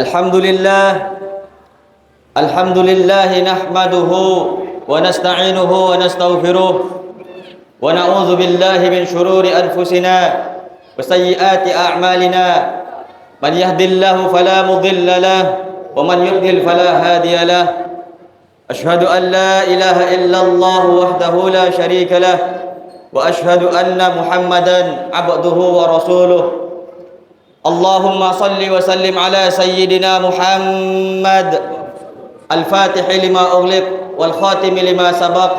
الحمد لله نحمده ونستعينه ونستغفره ونعوذ بالله من شرور أنفسنا وسيئات أعمالنا. من يهد الله فلا مضل له ومن يضلل فلا هادي له. أشهد أن لا إله إلا الله وحده لا شريك له وأشهد أن محمدا عبده ورسوله. اللهم صل وسلم على سيدنا محمد الفاتح لما أغلق والخاتم لما سبق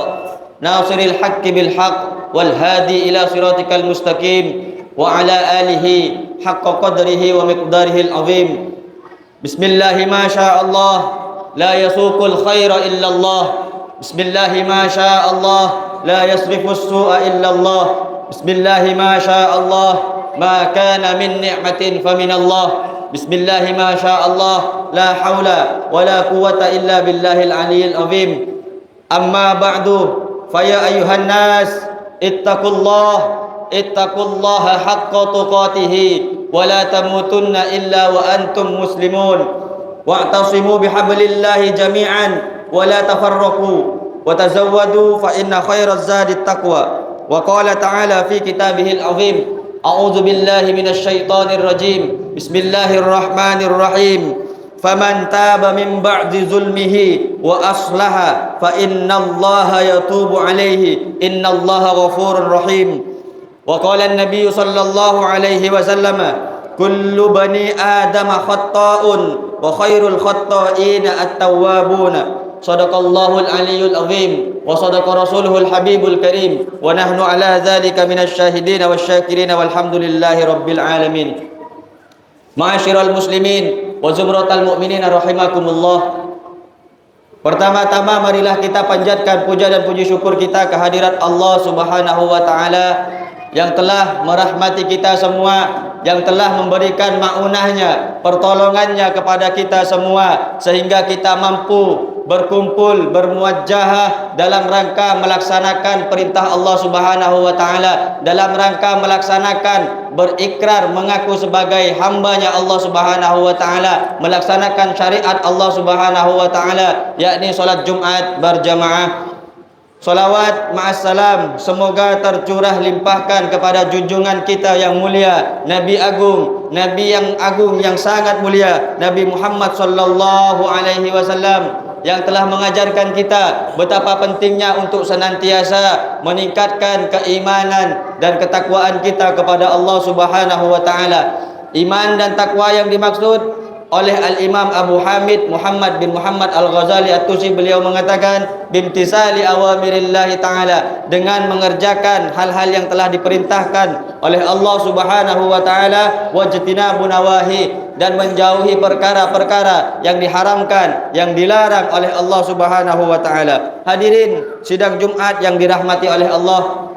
ناصر الحق بالحق والهادي إلى صراطك المستقيم وعلى آله حق قدره ومقداره العظيم. بسم الله ما شاء الله لا يسوق الخير إلا الله. بسم الله ما شاء الله لا يصرف السوء إلا الله. بسم الله ما شاء الله ما كان من نعمة فمن الله. بسم الله ما شاء الله لا حول ولا قوة إلا بالله العلي العظيم. أما بعد فيا أيها الناس اتقوا الله حق تقاته ولا تموتن إلا وأنتم مسلمون. واعتصموا بحبل الله جميعا ولا تفرقوا وتزودوا فإن خير الزاد التقوى. وقال تعالى في كتابه العظيم: أعوذ بالله من الشيطان الرجيم. بسم الله الرحمن الرحيم. فمن تاب من بعد ظلمه وأصلح فإن الله يتوب عليه إن الله غفور رحيم. وقال النبي صلى الله عليه وسلم: كل بني آدم خطاء وخير الخطائين التوابون. صدق الله العلي العظيم وصدق رسوله الحبيب الكريم ونحن على ذلك من الشاهدين والشاكرين والحمد لله رب العالمين. Ma'asyiral muslimin wa zumratal mu'minin rahimakumullah. Pertama-tama marilah kita panjatkan puja dan puji syukur kita kehadirat Allah Subhanahu wa taala yang telah merahmati kita semua, yang telah memberikan ma'unahnya, pertolongannya kepada kita semua sehingga kita mampu berkumpul, bermuajahah dalam rangka melaksanakan perintah Allah Subhanahu wa taala, dalam rangka melaksanakan berikrar mengaku sebagai hambanya Allah Subhanahu wa taala, melaksanakan syariat Allah Subhanahu wa taala, yakni salat Jumat berjamaah. Salawat ma'assalam semoga tercurah limpahkan kepada junjungan kita yang mulia, Nabi agung, Nabi yang agung yang sangat mulia, Nabi Muhammad sallallahu alaihi wasallam, yang telah mengajarkan kita betapa pentingnya untuk senantiasa meningkatkan keimanan dan ketakwaan kita kepada Allah Subhanahu wa taala. Iman dan takwa yang dimaksud oleh Al-Imam Abu Hamid Muhammad bin Muhammad Al-Ghazali At-Tusi, beliau mengatakan bimtisali awamirillahi ta'ala, dengan mengerjakan hal-hal yang telah diperintahkan oleh Allah Subhanahu wa ta'ala, wajtinabu nawahi, dan menjauhi perkara-perkara yang diharamkan, yang dilarang oleh Allah Subhanahu wa ta'ala. Hadirin sidang Jumat yang dirahmati oleh Allah,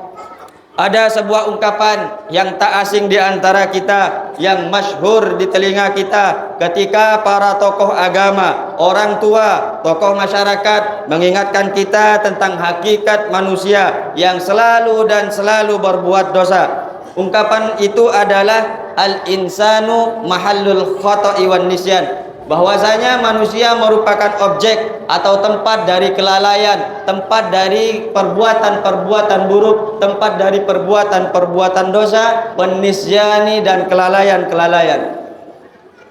ada sebuah ungkapan yang tak asing di antara kita, yang masyhur di telinga kita ketika para tokoh agama, orang tua, tokoh masyarakat mengingatkan kita tentang hakikat manusia yang selalu dan selalu berbuat dosa. Ungkapan itu adalah al-insanu mahallul khata'i wan nisyan, bahwasanya manusia merupakan objek atau tempat dari kelalaian, tempat dari perbuatan-perbuatan buruk, tempat dari perbuatan-perbuatan dosa, penisyani dan kelalaian-kelalaian.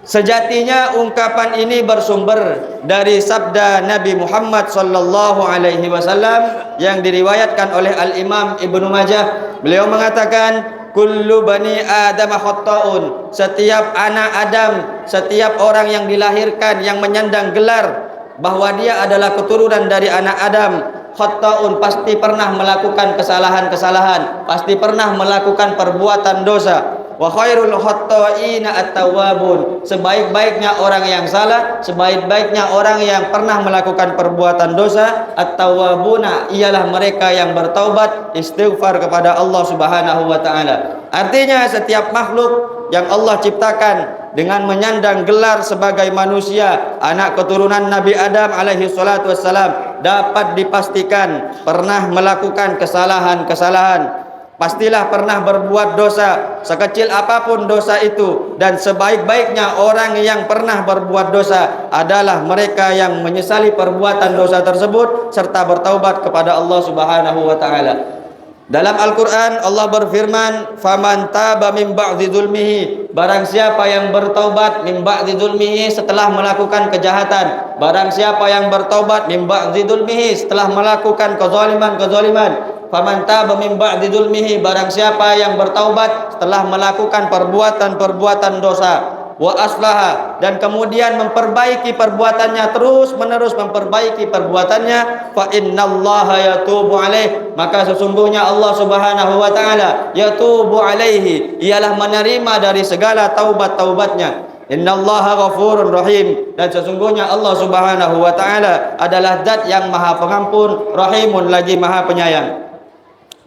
Sejatinya ungkapan ini bersumber dari sabda Nabi Muhammad sallallahu alaihi wasallam yang diriwayatkan oleh Al-Imam Ibnu Majah. Beliau mengatakan, kullu bani Adam khata'un, setiap anak Adam, setiap orang yang dilahirkan yang menyandang gelar bahwa dia adalah keturunan dari anak Adam, khata'un, pasti pernah melakukan kesalahan-kesalahan, pasti pernah melakukan perbuatan dosa. Wa khairul khata'ina at-tawwabun, sebaik-baiknya orang yang salah, sebaik-baiknya orang yang pernah melakukan perbuatan dosa, at-tawwabuna, ialah mereka yang bertaubat, istighfar kepada Allah Subhanahu wa taala. Artinya setiap makhluk yang Allah ciptakan dengan menyandang gelar sebagai manusia, anak keturunan Nabi Adam alaihi salatu wassalam, dapat dipastikan pernah melakukan kesalahan-kesalahan. pastilah pernah berbuat dosa, sekecil apapun dosa itu, dan sebaik-baiknya orang yang pernah berbuat dosa adalah mereka yang menyesali perbuatan dosa tersebut serta bertaubat kepada Allah Subhanahu wa taala. Dalam Al-Quran Allah berfirman, "Faman taba min ba'di dzulmihi", barang siapa yang bertaubat min ba'di dzulmihi, setelah melakukan kejahatan. Barang siapa yang bertaubat min ba'di dzulmihi, setelah melakukan kezaliman. Faman taba min ba'di dzulmihi, barang siapa yang bertaubat setelah melakukan perbuatan dosa, wa aslaha, dan kemudian memperbaiki perbuatannya, terus menerus memperbaiki perbuatannya, fa innallaha yatubu alaih, maka sesungguhnya Allah Subhanahu wa taala yatubu alaihi, ialah menerima dari segala taubat-taubatnya. Innallaha ghafurur rahim, dan sesungguhnya Allah Subhanahu wa taala adalah zat yang maha pengampun, rahimun, lagi maha penyayang.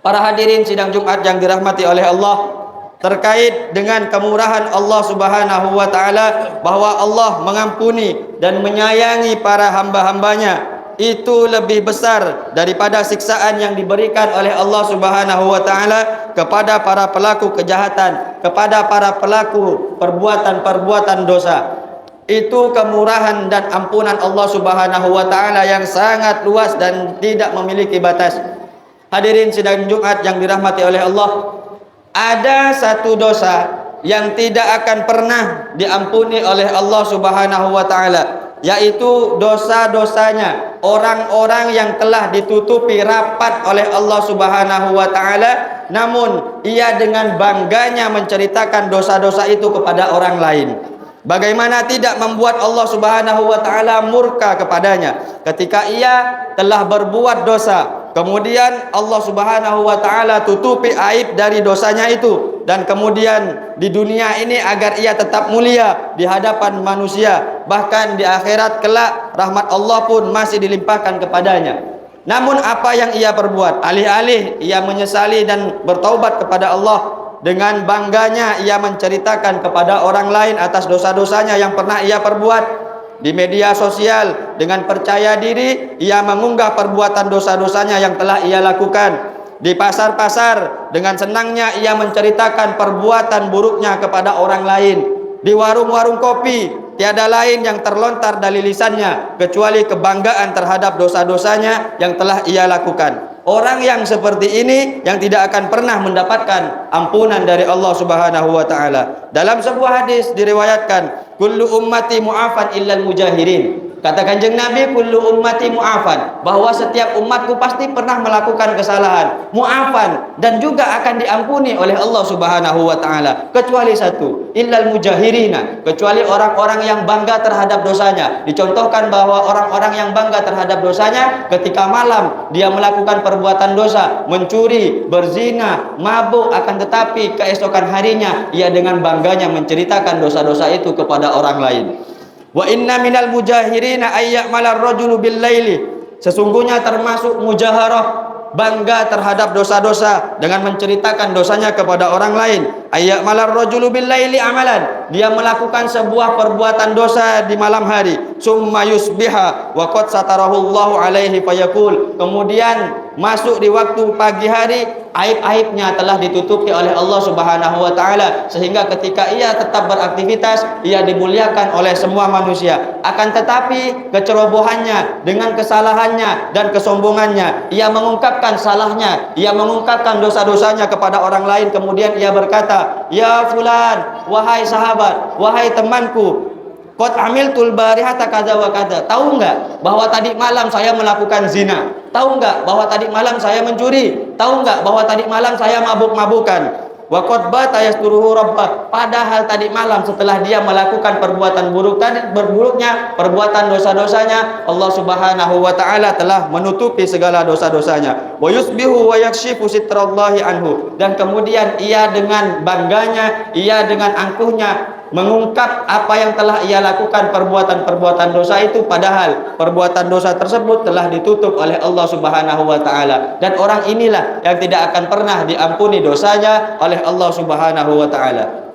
Para hadirin sidang Jumat yang dirahmati oleh Allah, terkait dengan kemurahan Allah Subhanahu wa taala, bahwa Allah mengampuni dan menyayangi para hamba-hambanya, itu lebih besar daripada siksaan yang diberikan oleh Allah Subhanahu wa taala kepada para pelaku kejahatan, kepada para pelaku perbuatan dosa. Itu kemurahan dan ampunan Allah Subhanahu wa taala yang sangat luas dan tidak memiliki batas. Hadirin sidang Jumat yang dirahmati oleh Allah, ada satu dosa yang tidak akan pernah diampuni oleh Allah Subhanahu wa taala, yaitu dosa-dosanya orang-orang yang telah ditutupi rapat oleh Allah Subhanahu wa taala, namun ia dengan bangganya menceritakan dosa-dosa itu kepada orang lain. Bagaimana tidak membuat Allah Subhanahu wa taala murka kepadanya ketika ia telah berbuat dosa, kemudian Allah Subhanahu wa taala tutupi aib dari dosanya itu, dan kemudian di dunia ini agar ia tetap mulia di hadapan manusia, bahkan di akhirat kelak rahmat Allah pun masih dilimpahkan kepadanya. Namun apa yang ia perbuat? Alih-alih ia menyesali dan bertaubat kepada Allah, dengan bangganya ia menceritakan kepada orang lain atas dosa-dosanya yang pernah ia perbuat. Di media sosial dengan percaya diri ia mengunggah perbuatan dosa-dosanya yang telah ia lakukan. Di pasar-pasar dengan senangnya ia menceritakan perbuatan buruknya kepada orang lain. Di warung-warung kopi tiada lain yang terlontar dari lisannya kecuali kebanggaan terhadap dosa-dosanya yang telah ia lakukan. Orang yang seperti ini yang tidak akan pernah mendapatkan ampunan dari Allah Subhanahu wa taala. Dalam sebuah hadis diriwayatkan, kullu ummati mu'afan illal mujahirin. Kata Kanjeng Nabi, kullu ummati mu'afan, bahwa setiap umatku pasti pernah melakukan kesalahan, mu'afan, dan juga akan diampuni oleh Allah Subhanahu wa taala, kecuali satu, illal mujahirina, kecuali orang-orang yang bangga terhadap dosanya. Dicontohkan bahwa orang-orang yang bangga terhadap dosanya ketika malam dia melakukan perbuatan dosa, mencuri, berzina, mabuk, akan tetapi keesokan harinya ia dengan bangganya menceritakan dosa-dosa itu kepada orang lain. Wa inna minal mujahirina ayya'malar rajulu bil laili, sesungguhnya termasuk mujaharah, bangga terhadap dosa-dosa dengan menceritakan dosanya kepada orang lain. Ayya'malar rajulu bil laili amalan, dia melakukan sebuah perbuatan dosa di malam hari, summa yusbiha wa qad satarahullahu alaihi fayaqul, kemudian masuk di waktu pagi hari, aib-aibnya telah ditutupi oleh Allah Subhanahu wa taala, sehingga ketika ia tetap beraktivitas ia dimuliakan oleh semua manusia. Akan tetapi kecerobohannya dengan kesalahannya dan kesombongannya, ia mengungkapkan salahnya, ia mengungkapkan dosa-dosanya kepada orang lain, kemudian ia berkata, ya fulan, wahai sahabat, wahai temanku, qad amiltul barihata kadza wa kadza, tahu enggak bahwa tadi malam saya melakukan zina? Tahu enggak bahwa tadi malam saya mencuri? Tahu enggak bahwa tadi malam saya mabuk-mabukan? Wa qad bata yasturuhu rabbah, padahal tadi malam setelah dia melakukan perbuatan buruknya, perbuatan dosa-dosanya, Allah Subhanahu wa taala telah menutupi segala dosa-dosanya. Wa yusbihu wa yakshifu sitrallahi anhu, dan kemudian ia dengan bangganya, ia dengan angkuhnya mengungkap apa yang telah ia lakukan, perbuatan-perbuatan dosa itu, padahal perbuatan dosa tersebut telah ditutup oleh Allah Subhanahu wa taala. Dan orang inilah yang tidak akan pernah diampuni dosanya oleh Allah Subhanahu wa taala.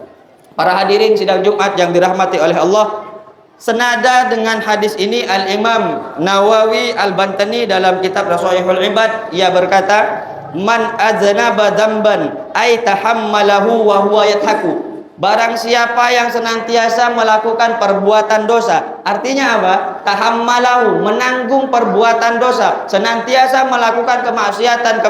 Para hadirin sidang Jumat yang dirahmati oleh Allah, senada dengan hadis ini Al-Imam Nawawi Al-Bantani dalam kitab Shahihul Ibad ia berkata, man aznaba dzamban ay tahammalahu wa huwa yadhaku. Barang siapa yang senantiasa melakukan perbuatan dosa, artinya apa? Tahammalahu, menanggung perbuatan dosa, senantiasa melakukan kemaksiatan,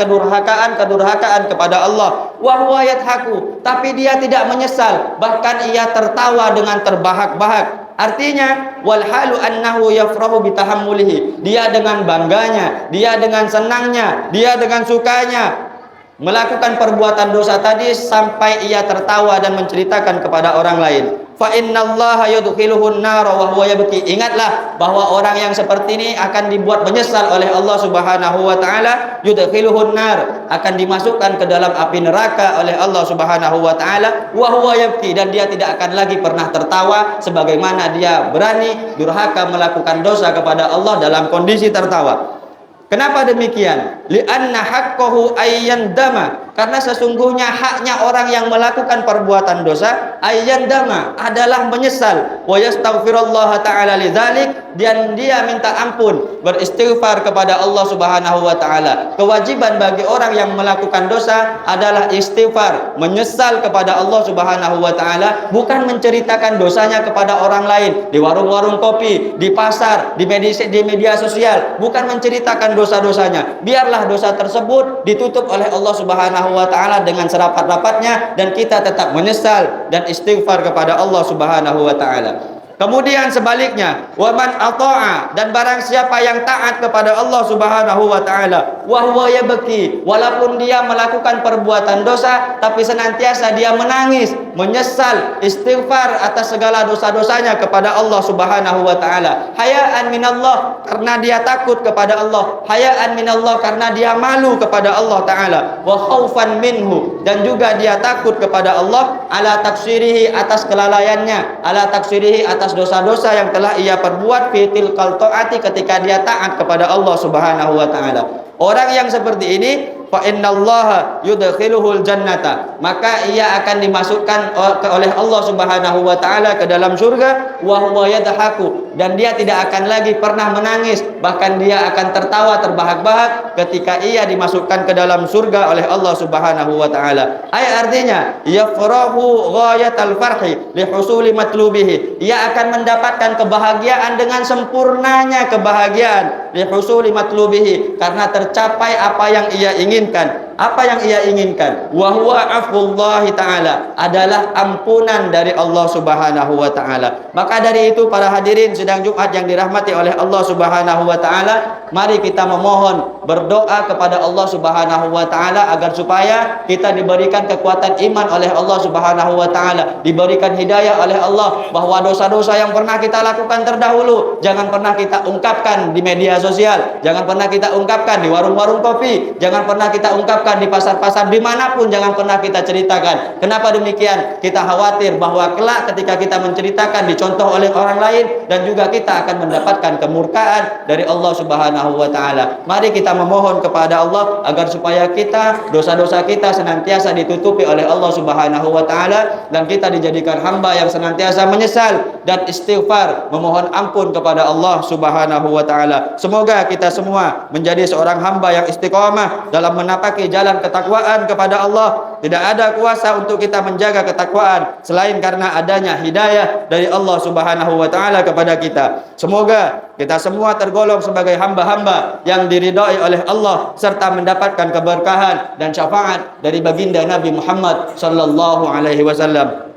kedurhakaan kepada Allah. Wa huwa yadhaku, tapi dia tidak menyesal, bahkan ia tertawa dengan terbahak-bahak. Artinya wal halu annahu yafrahu bitahammulihi. Dia dengan bangganya, dia dengan senangnya, dia dengan sukanya melakukan perbuatan dosa tadi sampai ia tertawa dan menceritakan kepada orang lain. Fa innallaha yudkhiluhun nar wa huwa yabki. Ingatlah bahwa orang yang seperti ini akan dibuat menyesal oleh Allah Subhanahu wa taala. Yudkhiluhun nar, akan dimasukkan ke dalam api neraka oleh Allah Subhanahu wa taala. Wa huwa yabki, dan dia tidak akan lagi pernah tertawa sebagaimana dia berani durhaka melakukan dosa kepada Allah dalam kondisi tertawa. Kenapa demikian? Li'anna haqqahu ayyandama, karena sesungguhnya haknya orang yang melakukan perbuatan dosa ayyandama adalah menyesal, wa yastaghfirullah ta'ala lidzalik, dan dia minta ampun, beristighfar kepada Allah Subhanahu wa taala. Kewajiban bagi orang yang melakukan dosa adalah istighfar, menyesal kepada Allah Subhanahu wa taala, bukan menceritakan dosanya kepada orang lain di warung-warung kopi, di pasar, di media sosial, bukan menceritakan dosa-dosanya. Biarlah dosa tersebut ditutup oleh Allah Subhanahu wa taala dengan serapat-rapatnya, dan kita tetap menyesal dan istighfar kepada Allah Subhanahu wa taala. Kemudian sebaliknya, wa man ata'a, dan barang siapa yang taat kepada Allah Subhanahu wa taala, wa huwa yabki, walaupun dia melakukan perbuatan dosa tapi senantiasa dia menangis, menyesal, istighfar atas segala dosa-dosanya kepada Allah Subhanahu wa taala. Hayaan minallah, karena dia takut kepada Allah. Hayaan minallah, karena dia malu kepada Allah taala. Wa khaufan minhu, dan juga dia takut kepada Allah ala taksirihi, atas kelalaiannya, ala taksirihi, atas dosa-dosa yang telah ia perbuat fitil qaltaati, ketika dia taat kepada Allah Subhanahu wa taala. Orang yang seperti ini, fa innallaha yudkhiluhul jannata, maka ia akan dimasukkan oleh Allah Subhanahu wa taala ke dalam surga, wa huwa yadhaku, dan dia tidak akan lagi pernah menangis, bahkan dia akan tertawa terbahak-bahak ketika ia dimasukkan ke dalam surga oleh Allah Subhanahu wa taala. Artinya yafrahu ghayatal farhi li husuli matlubihi, ia akan mendapatkan kebahagiaan dengan sempurnanya kebahagiaan, li husuli matlubihi, karena tercapai apa yang ia inginkan. Apa yang ia inginkan? Wa huwa afullahi ta'ala, adalah ampunan dari Allah Subhanahu wa ta'ala. Maka dari itu para hadirin sidang Jumat yang dirahmati oleh Allah Subhanahu wa ta'ala, mari kita memohon, berdoa kepada Allah Subhanahu wa ta'ala agar supaya kita diberikan kekuatan iman oleh Allah Subhanahu wa ta'ala, diberikan hidayah oleh Allah, bahwa dosa-dosa yang pernah kita lakukan terdahulu jangan pernah kita ungkapkan di media sosial, jangan pernah kita ungkapkan di warung-warung kopi, jangan pernah kita ungkapkan di pasar-pasar, dimanapun jangan pernah kita ceritakan. Kenapa demikian? Kita khawatir bahwa kelak ketika kita menceritakan dicontoh oleh orang lain, dan juga kita akan mendapatkan kemurkaan dari Allah Subhanahu wa taala. Mari kita memohon kepada Allah agar supaya kita, dosa-dosa kita senantiasa ditutupi oleh Allah Subhanahu wa taala, dan kita dijadikan hamba yang senantiasa menyesal dan istighfar, memohon ampun kepada Allah Subhanahu wa taala. Semoga kita semua menjadi seorang hamba yang istiqamah dalam menapaki jalan ketakwaan kepada Allah. Tidak ada kuasa untuk kita menjaga ketakwaan selain karena adanya hidayah dari Allah Subhanahu wa taala kepada kita. Semoga kita semua tergolong sebagai hamba-hamba yang diridhai oleh Allah, serta mendapatkan keberkahan dan syafaat dari baginda Nabi Muhammad sallallahu alaihi wasallam.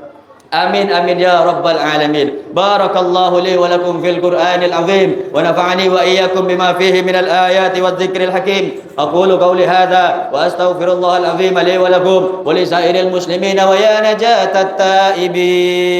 آمين آمين يا رب العالمين. بارك الله لي ولكم في القرآن العظيم، ونفعني وإياكم بما فيه من الآيات والذكر الحكيم. أقول قولي هذا وأستغفر الله العظيم لي ولكم ولسائر المسلمين ويا نجاة التائبين.